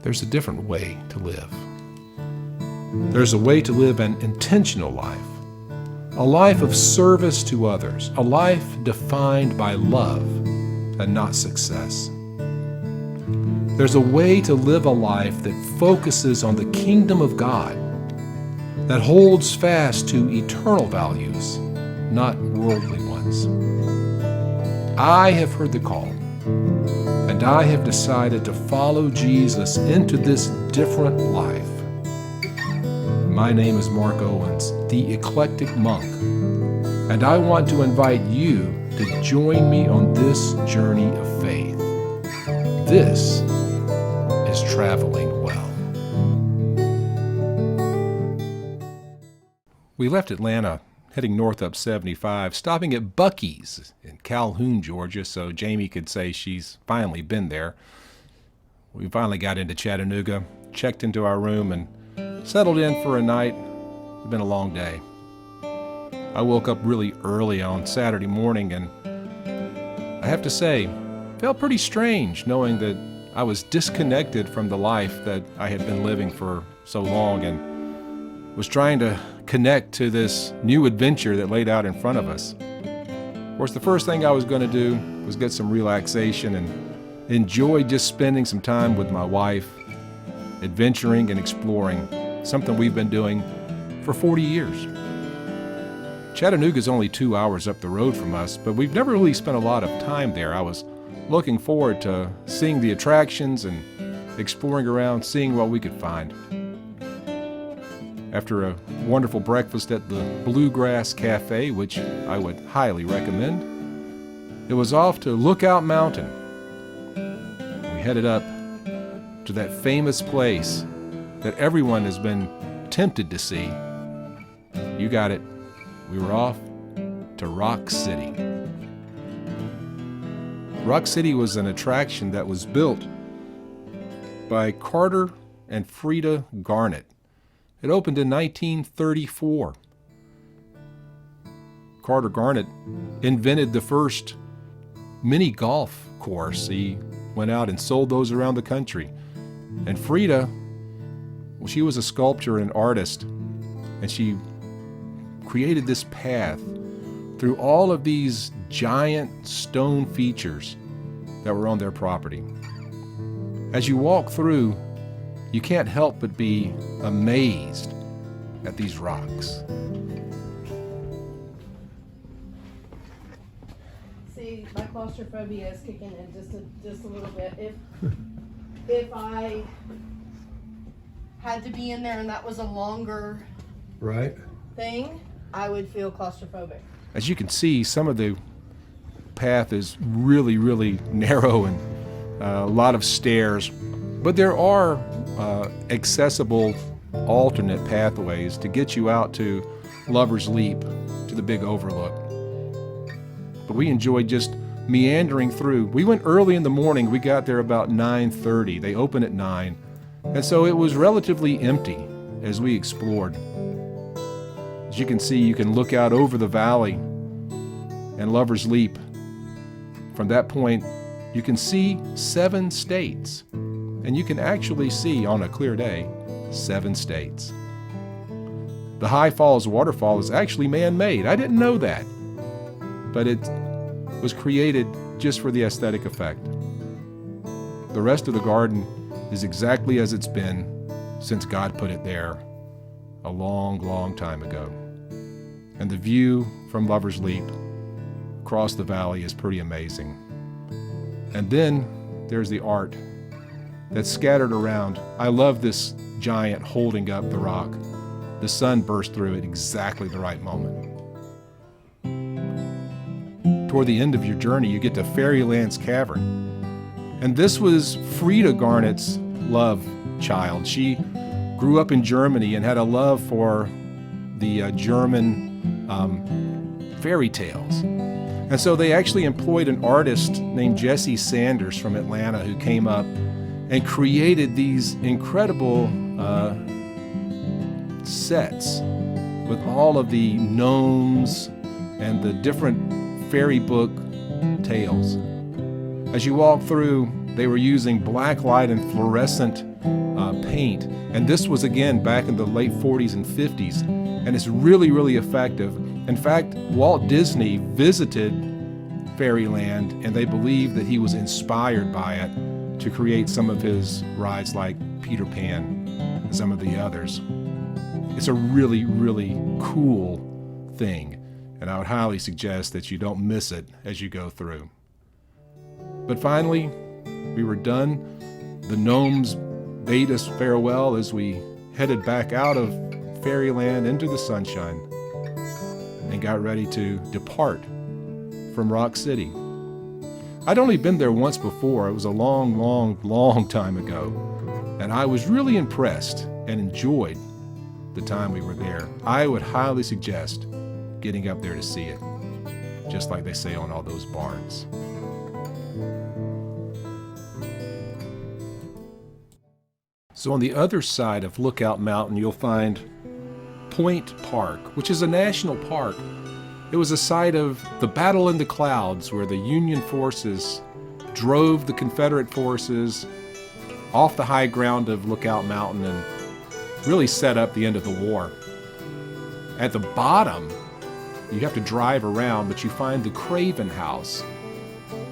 there's a different way to live. There's a way to live an intentional life, a life of service to others, a life defined by love and not success. There's a way to live a life that focuses on the kingdom of God, that holds fast to eternal values, not worldly ones. I have heard the call, and I have decided to follow Jesus into this different life. My name is Mark Owens, the Eclectic Monk, and I want to invite you to join me on this journey of faith. This is traveling well. We left Atlanta heading north up 75, stopping at Buc-ee's in Calhoun, Georgia, so Jamie could say she's finally been there. We finally got into Chattanooga, checked into our room, and settled in for a night. It's been a long day. I woke up really early on Saturday morning, and I have to say, felt pretty strange knowing that I was disconnected from the life that I had been living for so long and was trying to connect to this new adventure that laid out in front of us. Of course, the first thing I was going to do was get some relaxation and enjoy just spending some time with my wife, adventuring and exploring, something we've been doing for 40 years. Chattanooga is only 2 hours up the road from us, but we've never really spent a lot of time there. I was looking forward to seeing the attractions and exploring around, seeing what we could find. After a wonderful breakfast at the Bluegrass Cafe, which I would highly recommend, it was off to Lookout Mountain. We headed up to that famous place that everyone has been tempted to see. You got it. We were off to Rock City. Rock City was an attraction that was built by Carter and Frida Garnett. It opened in 1934. Carter Garnett invented the first mini golf course. He went out and sold those around the country. And Frida, well, she was a sculptor and an artist, and she created this path through all of these giant stone features that were on their property. As you walk through, you can't help but be amazed at these rocks. See, my claustrophobia is kicking in just a little bit. If I had to be in there and that was a longer thing, I would feel claustrophobic. As you can see, some of the path is really, really narrow and a lot of stairs, but there are accessible alternate pathways to get you out to Lover's Leap, to the big overlook. But we enjoyed just meandering through. We went early in the morning. We got there about 9:30. They open at 9. And so it was relatively empty as we explored. As you can see, you can look out over the valley and Lover's Leap. From that point, you can see 7 states. And you can actually see, on a clear day, 7 states. The High Falls waterfall is actually man-made. I didn't know that. But it was created just for the aesthetic effect. The rest of the garden is exactly as it's been since God put it there a long, long time ago. And the view from Lover's Leap across the valley is pretty amazing. And then there's the art that's scattered around. I love this giant holding up the rock. The sun burst through at exactly the right moment. Toward the end of your journey, you get to Fairyland's cavern. And this was Frida Garnett's love child. She grew up in Germany and had a love for the German fairy tales. And so they actually employed an artist named Jesse Sanders from Atlanta who came up and created these incredible sets with all of the gnomes and the different fairy book tales. As you walk through, They were using black light and fluorescent paint. And this was, again, back in the late 40s and 50s. And it's really, really effective. In fact, Walt Disney visited Fairyland, and they believe that he was inspired by it to create some of his rides like Peter Pan and some of the others. It's a really, really cool thing, and I would highly suggest that you don't miss it as you go through. But finally, we were done. The gnomes bade us farewell as we headed back out of Fairyland into the sunshine and got ready to depart from Rock City. I'd only been there once before. It was a long, long, long time ago, and I was really impressed and enjoyed the time we were there. I would highly suggest getting up there to see it, just like they say on all those barns. So on the other side of Lookout Mountain, you'll find Point Park, which is a national park. It was a site of the battle in the clouds where the Union forces drove the Confederate forces off the high ground of Lookout Mountain and really set up the end of the war. At the bottom, you have to drive around, but you find the Craven House.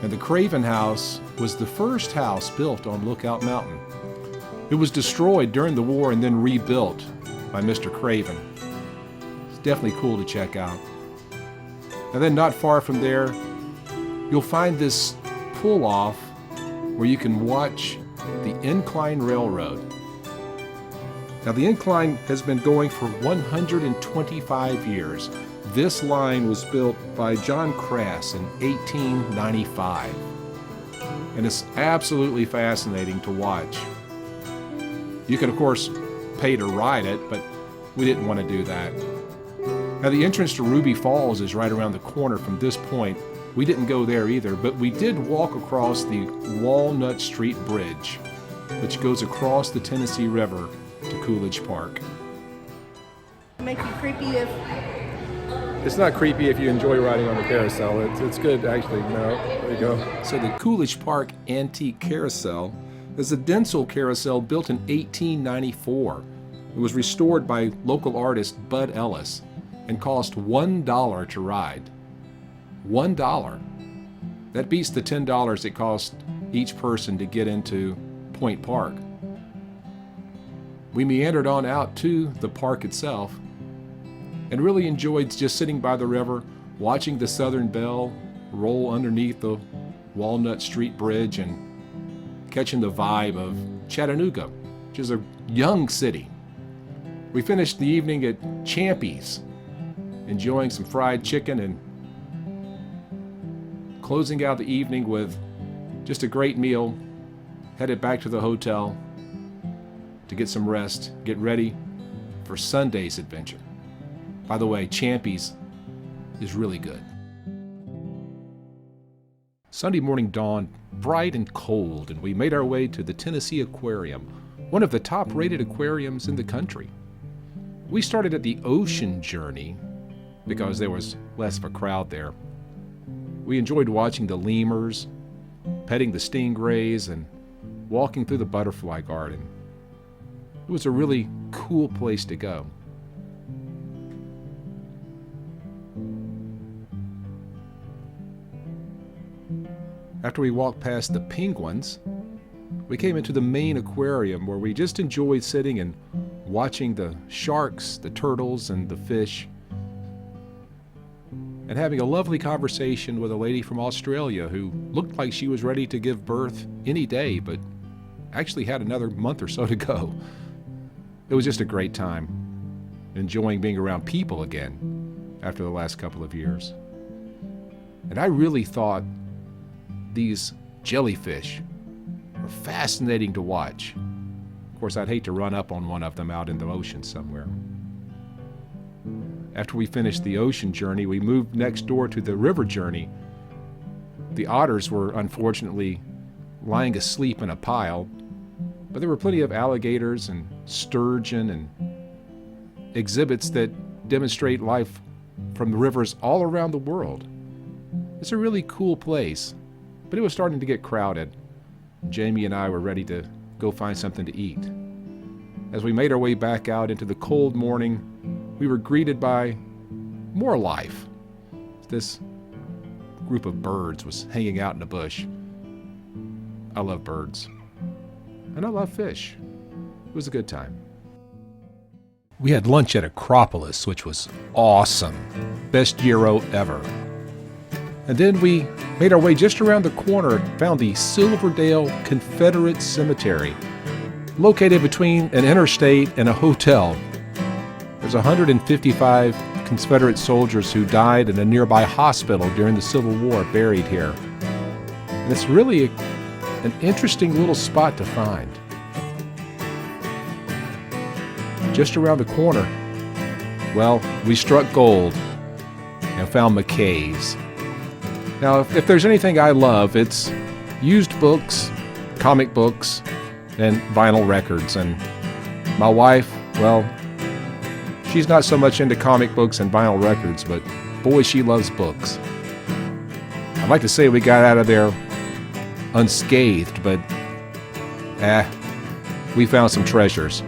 And the Craven House was the first house built on Lookout Mountain. It was destroyed during the war and then rebuilt by Mr. Craven. It's definitely cool to check out. And then not far from there, you'll find this pull-off where you can watch the Incline Railroad. Now the Incline has been going for 125 years. This line was built by John Crass in 1895. And it's absolutely fascinating to watch. You can, of course, pay to ride it, but we didn't want to do that. Now the entrance to Ruby Falls is right around the corner from this point. We didn't go there either, but we did walk across the Walnut Street Bridge, which goes across the Tennessee River to Coolidge Park. Make you creepy if... It's not creepy if you enjoy riding on the carousel. It's good, actually. No, there you go. So the Coolidge Park Antique Carousel is a Denzel carousel built in 1894. It was restored by local artist Bud Ellis and cost $1 to ride. $1. That beats the $10 it cost each person to get into Point Park. We meandered on out to the park itself and really enjoyed just sitting by the river, watching the Southern Belle roll underneath the Walnut Street Bridge and catching the vibe of Chattanooga, which is a young city. We finished the evening at Champy's, enjoying some fried chicken and closing out the evening with just a great meal, headed back to the hotel to get some rest, get ready for Sunday's adventure. By the way, Champy's is really good. Sunday morning dawned bright and cold, and we made our way to the Tennessee Aquarium, one of the top-rated aquariums in the country. We started at the Ocean Journey because there was less of a crowd there. We enjoyed watching the lemurs, petting the stingrays, and walking through the butterfly garden. It was a really cool place to go. After we walked past the penguins, we came into the main aquarium where we just enjoyed sitting and watching the sharks, the turtles, and the fish, and having a lovely conversation with a lady from Australia who looked like she was ready to give birth any day, but actually had another month or so to go. It was just a great time, enjoying being around people again after the last couple of years. And I really thought these jellyfish were fascinating to watch. Of course, I'd hate to run up on one of them out in the ocean somewhere. After we finished the ocean journey, we moved next door to the river journey. The otters were unfortunately lying asleep in a pile, but there were plenty of alligators and sturgeon and exhibits that demonstrate life from the rivers all around the world. It's a really cool place, but it was starting to get crowded. Jamie and I were ready to go find something to eat. As we made our way back out into the cold morning, we were greeted by more life. This group of birds was hanging out in a bush. I love birds. And I love fish. It was a good time. We had lunch at Acropolis, which was awesome. Best gyro ever. And then we made our way just around the corner and found the Silverdale Confederate Cemetery, located between an interstate and a hotel. There's 155 Confederate soldiers who died in a nearby hospital during the Civil War buried here. And it's really an interesting little spot to find. Just around the corner, well, we struck gold and found McKay's. Now, if there's anything I love, it's used books, comic books, and vinyl records. And my wife, well, she's not so much into comic books and vinyl records, but boy, she loves books. I'd like to say we got out of there unscathed, but we found some treasures.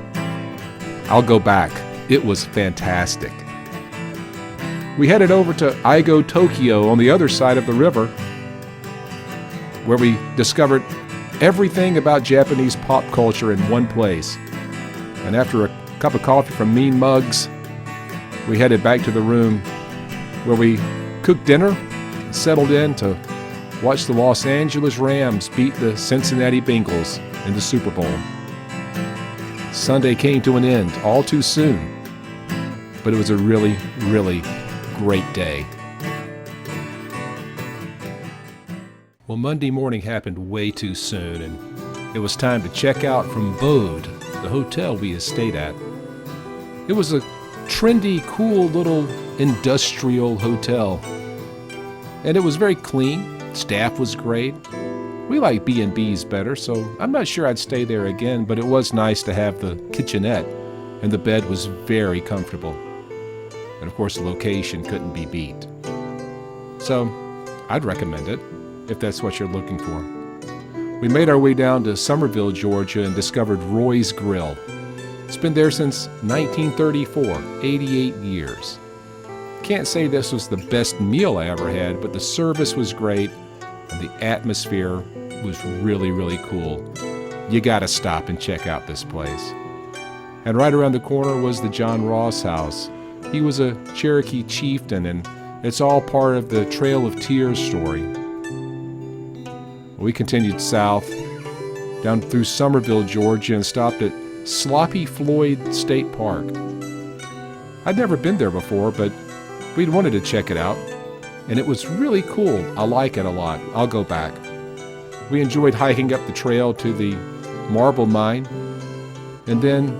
I'll go back. It was fantastic. We headed over to Aigo, Tokyo on the other side of the river, where we discovered everything about Japanese pop culture in one place. And after a cup of coffee from Mean Mugs, we headed back to the room where we cooked dinner and settled in to watch the Los Angeles Rams beat the Cincinnati Bengals in the Super Bowl. Sunday came to an end all too soon, but it was a really, really great day. Well, Monday morning happened way too soon, and it was time to check out from Bode, the hotel we had stayed at. It was a trendy, cool little industrial hotel, and it was very clean. Staff was great. We like B&Bs better, so I'm not sure I'd stay there again, but it was nice to have the kitchenette, and the bed was very comfortable. And of course, the location couldn't be beat. So, I'd recommend it, if that's what you're looking for. We made our way down to Summerville, Georgia, and discovered Roy's Grill. It's been there since 1934, 88 years. Can't say this was the best meal I ever had, but the service was great, and the atmosphere was really, really cool. You gotta stop and check out this place. And right around the corner was the John Ross house. He was a Cherokee chieftain, and it's all part of the Trail of Tears story. We continued south, down through Summerville, Georgia, and stopped at Sloppy Floyd State Park. I'd never been there before, but we'd wanted to check it out, and it was really cool. I like it a lot. I'll go back. We enjoyed hiking up the trail to the marble mine, and then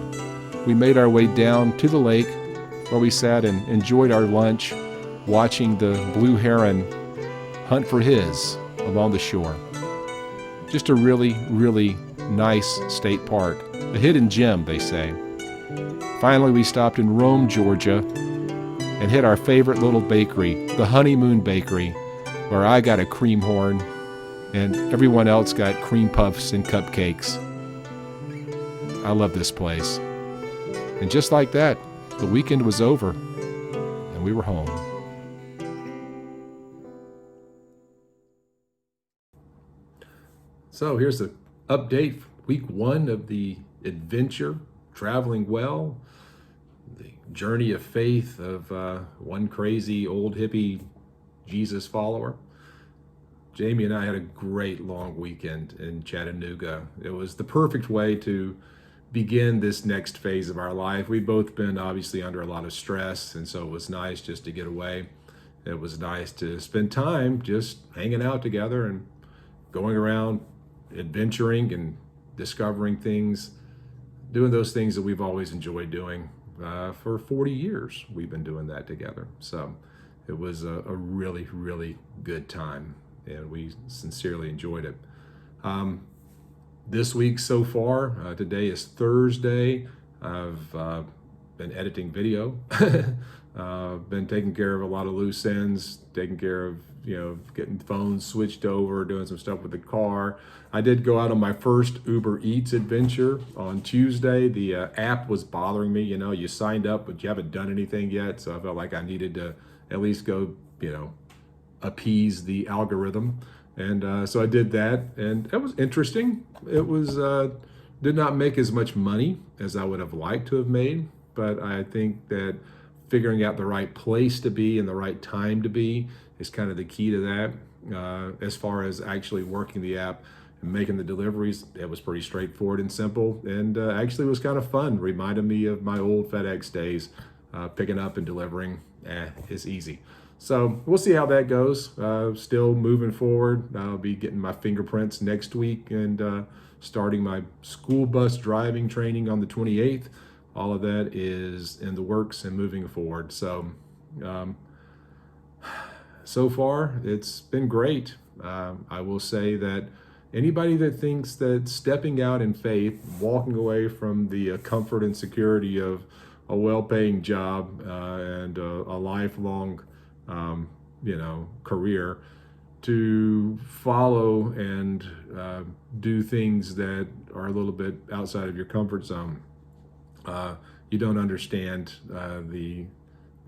we made our way down to the lake, where we sat and enjoyed our lunch, watching the blue heron hunt for his along the shore. Just a really, really nice state park. A hidden gem, they say. Finally, we stopped in Rome, Georgia, and hit our favorite little bakery, the Honeymoon Bakery, where I got a cream horn and everyone else got cream puffs and cupcakes. I love this place. And just like that, the weekend was over, and we were home. So here's the update, week 1 of the adventure, traveling well, the journey of faith of one crazy old hippie Jesus follower. Jamie and I had a great long weekend in Chattanooga. It was the perfect way to begin this next phase of our life. We've both been obviously under a lot of stress, and so it was nice just to get away. It was nice to spend time just hanging out together and going around, adventuring and discovering things, doing those things that we've always enjoyed doing. For 40 years, we've been doing that together. So it was a really, really good time, and we sincerely enjoyed it. This week so far, today is Thursday. I've been editing video, been taking care of a lot of loose ends, taking care of getting phones switched over, doing some stuff with the car. I did go out on my first Uber Eats adventure on Tuesday. The app was bothering me. You signed up, but you haven't done anything yet. So I felt like I needed to at least go, appease the algorithm. And so I did that, and it was interesting. It was did not make as much money as I would have liked to have made, but I think that figuring out the right place to be and the right time to be is kind of the key to that. As far as actually working the app and making the deliveries, it was pretty straightforward and simple, and actually was kind of fun. Reminded me of my old FedEx days. Picking up and delivering is easy. So we'll see how that goes. Still moving forward. I'll be getting my fingerprints next week and starting my school bus driving training on the 28th. All of that is in the works and moving forward. So, so far it's been great. I will say that anybody that thinks that stepping out in faith, walking away from the comfort and security of a well-paying job and a lifelong career to follow and do things that are a little bit outside of your comfort zone. You don't understand the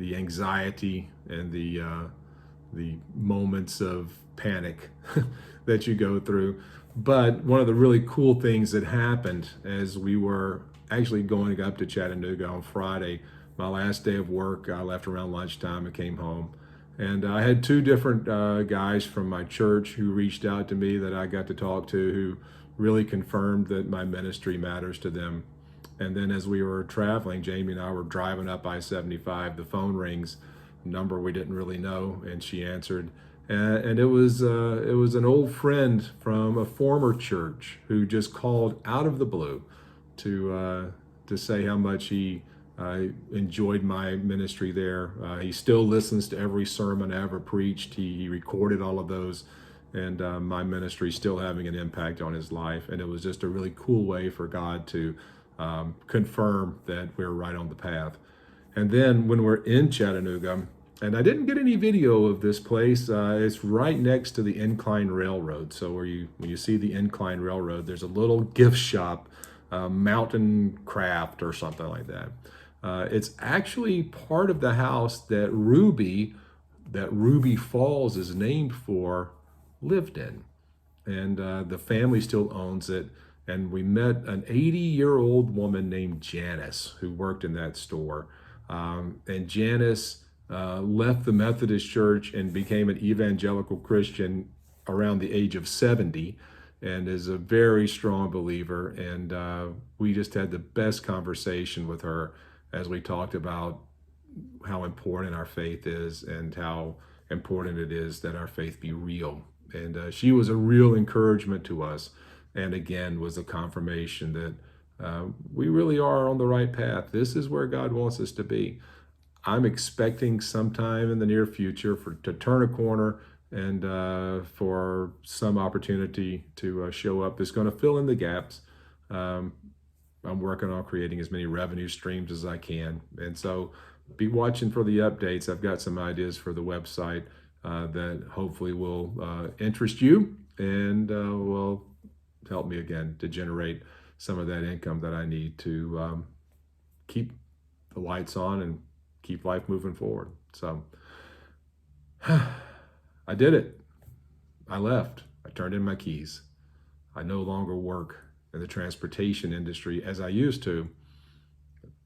anxiety and the moments of panic that you go through. But one of the really cool things that happened as we were actually going up to Chattanooga on Friday, my last day of work, I left around lunchtime and came home. And I had two different guys from my church who reached out to me that I got to talk to, who really confirmed that my ministry matters to them. And then as we were traveling, Jamie and I were driving up I-75, the phone rings, a number we didn't really know, and she answered. And it was an old friend from a former church who just called out of the blue to say how much he enjoyed my ministry there. He still listens to every sermon I ever preached. He recorded all of those, and my ministry still having an impact on his life. And it was just a really cool way for God to confirm that we're right on the path. And then when we're in Chattanooga, and I didn't get any video of this place, it's right next to the Incline Railroad. So when you see the Incline Railroad, there's a little gift shop, Mountain Craft or something like that. It's actually part of the house that Ruby Falls is named for, lived in. And the family still owns it. And we met an 80-year-old woman named Janice who worked in that store. And Janice left the Methodist Church and became an evangelical Christian around the age of 70 and is a very strong believer. And we just had the best conversation with her as we talked about how important our faith is and how important it is that our faith be real. And she was a real encouragement to us. And again, was a confirmation that we really are on the right path. This is where God wants us to be. I'm expecting sometime in the near future to turn a corner and for some opportunity to show up that's going to fill in the gaps. I'm working on creating as many revenue streams as I can. And so be watching for the updates. I've got some ideas for the website that hopefully will interest you and will help me again to generate some of that income that I need to keep the lights on and keep life moving forward. So I did it. I left. I turned in my keys. I no longer work in the transportation industry as I used to,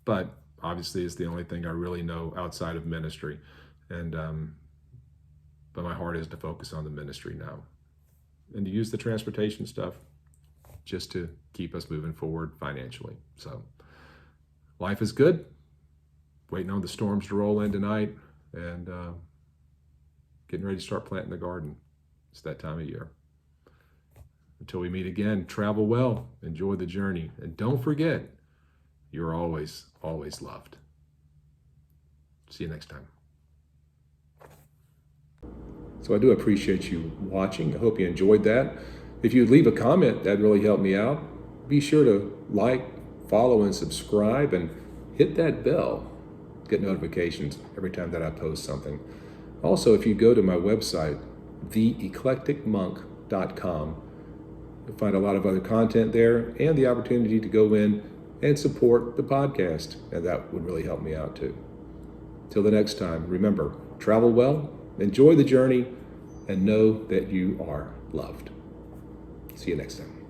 but obviously it's the only thing I really know outside of ministry. And but my heart is to focus on the ministry now and to use the transportation stuff just to keep us moving forward financially. So life is good. Waiting on the storms to roll in tonight and getting ready to start planting the garden. It's that time of year. Until we meet again, travel well, enjoy the journey, and don't forget, you're always, always loved. See you next time. So I do appreciate you watching. I hope you enjoyed that. If you'd leave a comment, that'd really help me out. Be sure to like, follow, and subscribe, and hit that bell. Get notifications every time that I post something. Also, if you go to my website, theeclecticmonk.com. You'll find a lot of other content there and the opportunity to go in and support the podcast, and that would really help me out too. Till the next time, remember, travel well, enjoy the journey, and know that you are loved. See you next time.